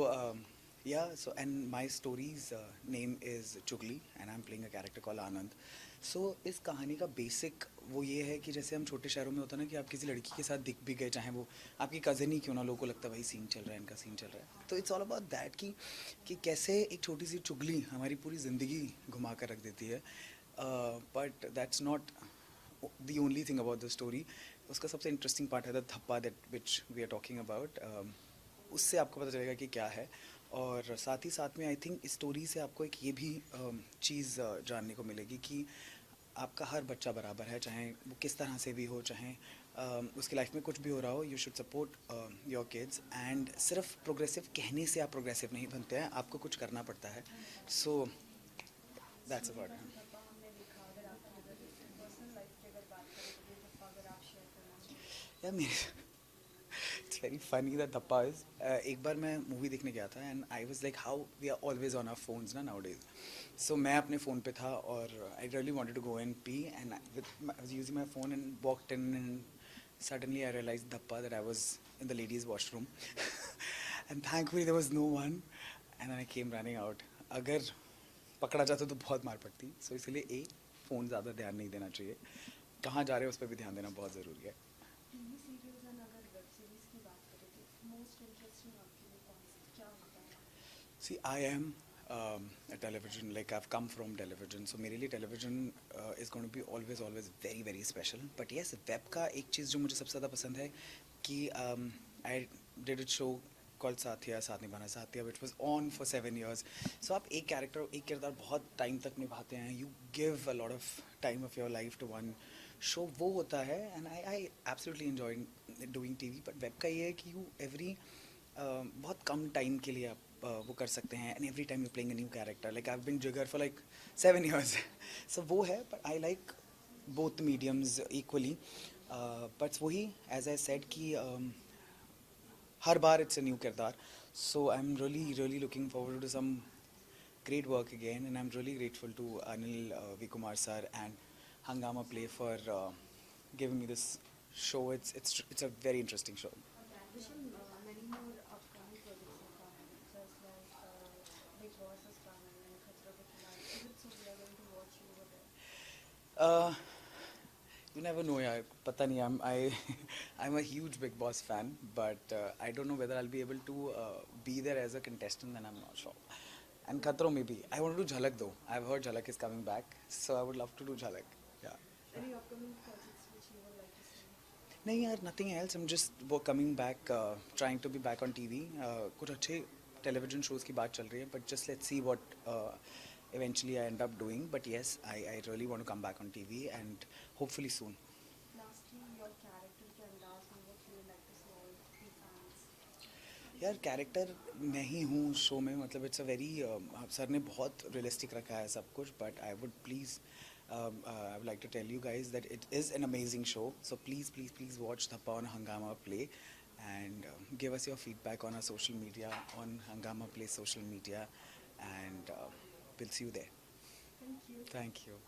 Yeah, so and my story's name is Chugli and I'm playing a character called Anand. So इस कहानी का बेसिक वो ये है कि जैसे हम छोटे शहरों में होता है ना कि आप किसी लड़की के साथ दिख भी गए, चाहे वो आपकी कज़न ही क्यों ना, लोगों को लगता है भाई सीन चल रहा है, इनका सीन चल रहा है. तो इट्स ऑल अबाउट दैट कि कैसे एक छोटी सी चुगली हमारी पूरी ज़िंदगी घुमा कर रख देती है. But that's not the only thing about the story. उसका सबसे इंटरेस्टिंग पार्ट है the Dhappa that which we are talking about. उससे आपको पता चलेगा कि क्या है. और साथ ही साथ में आई थिंक इस स्टोरी से आपको एक ये भी चीज़ जानने को मिलेगी कि आपका हर बच्चा बराबर है, चाहे वो किस तरह से भी हो, चाहे उसकी लाइफ में कुछ भी हो रहा हो. You should support your kids. And सिर्फ प्रोग्रेसिव कहने से आप प्रोग्रेसिव नहीं बनते हैं, आपको कुछ करना पड़ता है. So that's about. या मेरे it's very funny that Dhappa is. एक बार मैं मूवी देखने गया था and I was like how we are always on our phones ना नाउ डेज. सो मैं अपने फ़ोन पे था और I really wanted to go and pee and I was using my phone and walked in and suddenly I realized Dhappa that I was in the ladies washroom and thankfully there was no one and then I came running out. अगर पकड़ा जाता तो बहुत मार पड़ती. सो इसलिए phone ज़्यादा ध्यान नहीं देना चाहिए. कहाँ जा रहे हैं उस पर भी ध्यान देना बहुत ज़रूरी है. टीवी सीरियल्स एंड अगर वेब सीरीज की बात करें तो मोस्ट इंटरेस्टिंग आपके लिए कौन सी क्या होता है? See, I am a television, like I've come from television, so मेरे लिए television is going to be always very very special. But yes, web का एक चीज़ जो मुझे सबसे ज़्यादा पसंद है कि I did a show called साथिया साथ निभाना साथिया which was on for 7 years. So आप एक किरदार बहुत टाइम तक निभाते हैं. You give a lot of time of your life to one show. वो होता है and I absolutely enjoy doing TV. But web का ये है कि you बहुत कम टाइम के लिए आप वो कर सकते हैं and every time you playing a new character. Like I have been Jigar for like 7 years. So वो है. But I like both mediums equally. But वही एज आई सेड कि हर बार इट्स अ न्यू किरदार. So I am really looking forward to some great work again and I'm really grateful to Anil V. Kumar sir and Hangama Play for giving me this show. It's a very interesting show. Many more upcoming projects are coming, just like Big Boss is coming and Khatra Ke Khiladi. Is it so we are going to watch you over there? You never know, yaar. Pata nahi. I'm a huge Big Boss fan, but I don't know whether I'll be able to be there as a contestant, and I'm not sure. And Khatro maybe. I want to do Jhalak though. I've heard Jhalak is coming back, so I would love to do Jhalak. Yeah. Any upcoming projects which you would like to see? नहीं यार, nothing else. I'm just coming back, trying to be back on TV. कुछ अच्छे television shows की बात चल रही है, but just let's see what eventually I end up doing. But yes, I really want to come back on TV and hopefully soon. Lastly, your character के अंदाज में what you would like to see all the fans? यार character मैं ही हूँ show में. मतलब it's a very sir ने बहुत रियलिस्टिक रखा है सब कुछ. But I would please I would like to tell you guys that it is an amazing show. So please watch Thappa on Hangama Play and give us your feedback on our social media, on Hangama Play social media, and we'll see you there. Thank you. Thank you.